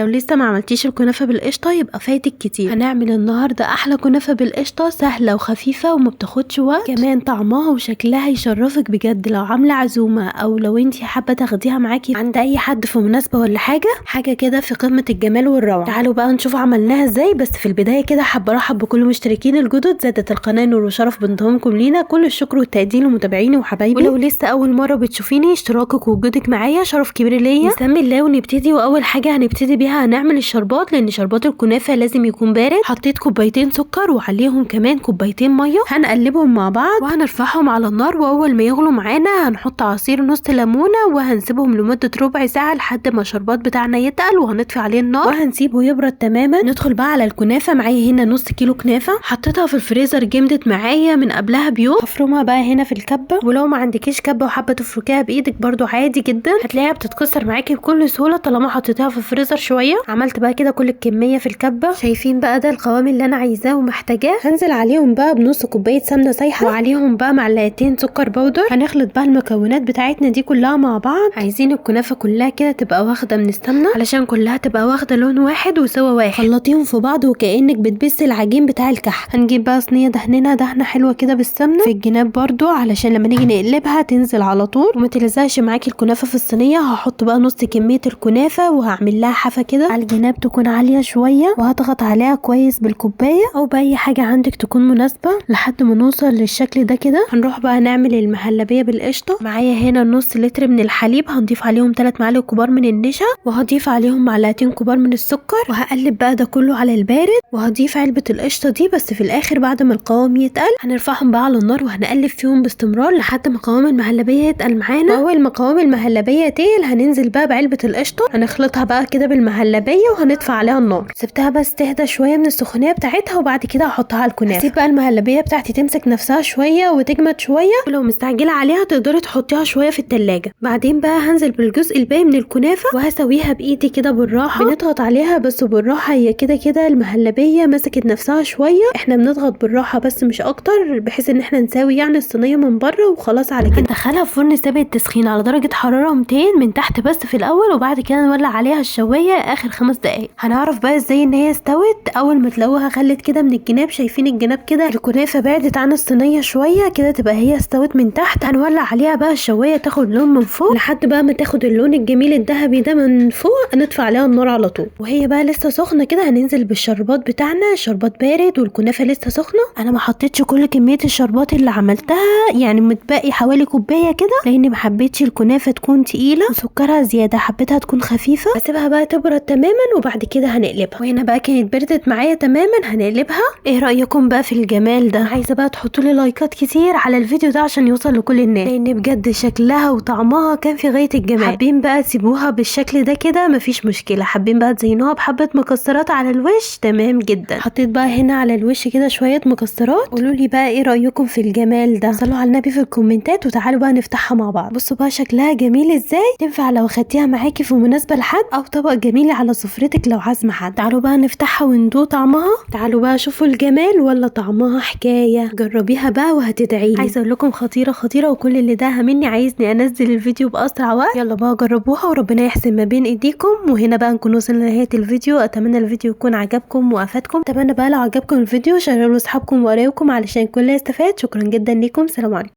لو لسه ما عملتيش الكنافه بالقشطه يبقى فايتك كتير. هنعمل النهارده احلى كنافه بالقشطه، سهله وخفيفه وما بتاخدش وقت، كمان طعمها وشكلها يشرفك بجد. لو عامله عزومه او لو انتي حابه تاخديها معاكي عند اي حد في مناسبه ولا حاجه كده في قمه الجمال والروعه. تعالوا بقى نشوف عملناها ازاي. بس في البدايه كده حابه ارحب بكل المشتركين الجدد، زادت القناه نور وشرف بانضمامكم لينا، كل الشكر والتقدير لمتابعيني وحبايبي. ولو لسه اول مره بتشوفيني اشتراكك ووجودك معايا شرف كبير ليا. نسمي الله ونبتدي. واول حاجه هنبتدي بيها هنعمل الشربات، لان شربات الكنافه لازم يكون بارد. حطيت كوبايتين سكر وعليهم كمان كوبايتين ميه، هنقلبهم مع بعض وهنرفعهم على النار. واول ما يغلوا معانا هنحط عصير نص ليمونه وهنسيبهم لمده ربع ساعه لحد ما الشربات بتاعنا يتقل، وهنطفي عليه النار وهنسيبه يبرد تماما. ندخل بقى على الكنافه. معايا هنا نص كيلو كنافه حطيتها في الفريزر، جمدت معايا من قبلها بيوم. هفرمها بقى هنا في الكبه، ولو ما عندكيش كبه وحابه تفركيها بايدك برده عادي جدا، هتلاقيها بتتكسر معاكي بكل سهوله طالما حطيتيها في الفريزر شويه. عملت بقى كده كل الكميه في الكبه. شايفين بقى ده القوام اللي انا عايزاه ومحتاجاه. هنزل عليهم بقى بنص كوبايه سمنه سايحه وعليهم بقى معلقتين سكر بودر. هنخلط بقى المكونات بتاعتنا دي كلها مع بعض. عايزين الكنافه كلها كده تبقى واخده من السمنه علشان كلها تبقى واخده لون واحد وسوا واحد. خلطيهم في بعض وكانك بتبسي العجين بتاع الكحك. هنجيب بقى صينيه دهنينها دهنه حلوه كده بالسمنه في الجناب برده علشان لما نيجي نقلبها تنزل على طول وما تلزقش معاكي الكنافه في الصينيه. هحط بقى نص كميه الكنافه وهعمل لها حفه كده على الجناب تكون عاليه شويه، وهضغط عليها كويس بالكوبايه او باي حاجه عندك تكون مناسبه لحد ما نوصل للشكل ده كده. هنروح بقى نعمل المهلبيه بالقشطه. معايا هنا نص لتر من الحليب، هنضيف عليهم 3 معالق كبار من النشا، وهضيف عليهم معلقتين كبار من السكر، وهقلب بقى ده كله على البارد. وهضيف علبه القشطه دي بس في الاخر بعد ما القوام يتقل. هنرفعهم بقى على النار وهنقلب فيهم باستمرار لحد ما قوام المهلبيه يتقل معانا. واول ما قوام المهلبيه تقل هننزل بقى بعلبه القشطه، هنخلطها بقى كده بالمهلبيه وهنطفي عليها النار. سبتها بس تهدى شويه من السخونيه بتاعتها وبعد كده هحطها على الكنافه. هسيب بقى المهلبيه بتاعتي تمسك نفسها شويه وتجمد شويه، ولو مستعجله عليها تقدري تحطيها شويه في التلاجة. بعدين بقى هنزل بالجزء الباقي من الكنافه وهسويها بايدي كده بالراحه. بنضغط عليها بس بالراحه، هي كده المهلبيه مسكت نفسها شويه. احنا بنضغط بالراحه بس مش اكتر، بحيث ان احنا نساوي يعني الصينيه من بره وخلاص. على كده ندخلها في فرن ثابت التسخين على درجه حراره 200 من تحت بس في الاول، وبعد كده نولع عليها الشوايه اخر 5 دقائق. هنعرف بقى ازاي ان هي استوت اول ما تلاقوها خلت كده من الجناب. شايفين الجناب كده الكنافه بعدت عن الصينيه شويه كده تبقى هي استوت من تحت. هنولع عليها بقى الشوايه تاخد لون من فوق لحد بقى ما تاخد اللون الجميل الذهبي ده من فوق. نطفي عليها النار على طول وهي بقى لسه سخنه كده. هننزل بالشربات بتاعنا، الشربات بارد والكنافه لسه سخنه. انا ما حطيتش كل كميه الشربات اللي عملتها، يعني متبقي حوالي كوبايه كده لاني ما حبيتش الكنافه تكون تقيله وسكرها زياده، حبيتها تكون خفيفه. هسيبها بقى تبرد تماما وبعد كده هنقلبها. وهنا بقى كانت بردت معايا تماما، هنقلبها. ايه رايكم بقى في الجمال ده؟ عايزه بقى تحطوا لي لايكات كتير على الفيديو ده عشان يوصل لكل الناس، لان بجد شكلها وطعمها كان في غايه الجمال. حابين بقى تسيبوها بالشكل ده كده مفيش مشكله، حابين بقى تزينوها بحبه مكسرات على الوش تمام جدا. حطيت بقى هنا على الوش كده شويه مكسرات. قولوا لي بقى ايه رايكم في الجمال ده؟ صلوا على النبي في الكومنتات وتعالوا بقى نفتحها مع بعض. بصوا بقى شكلها جميل ازاي. تنفع لو خدتيها معاكي في مناسبه لحد او طبق جميل على سفرتك لو عازمه حد. تعالوا بقى نفتحها وندوق طعمها. تعالوا بقى شوفوا الجمال ولا طعمها حكايه. جربيها بقى وهتدعي. عايزه اقول لكم خطيره وكل اللي داها مني عايزني انزل الفيديو باسرع وقت. يلا بقى جربوها وربنا يحسن ما بين ايديكم. وهنا بقى نكون وصلنا لنهايه الفيديو. اتمنى الفيديو يكون عجبكم وافادكم. اتمنى بقى لو عجبكم الفيديو شيروه لاصحابكم وقرايبكم علشان الكل يستفاد. شكرا جدا ليكم، سلام عليكم.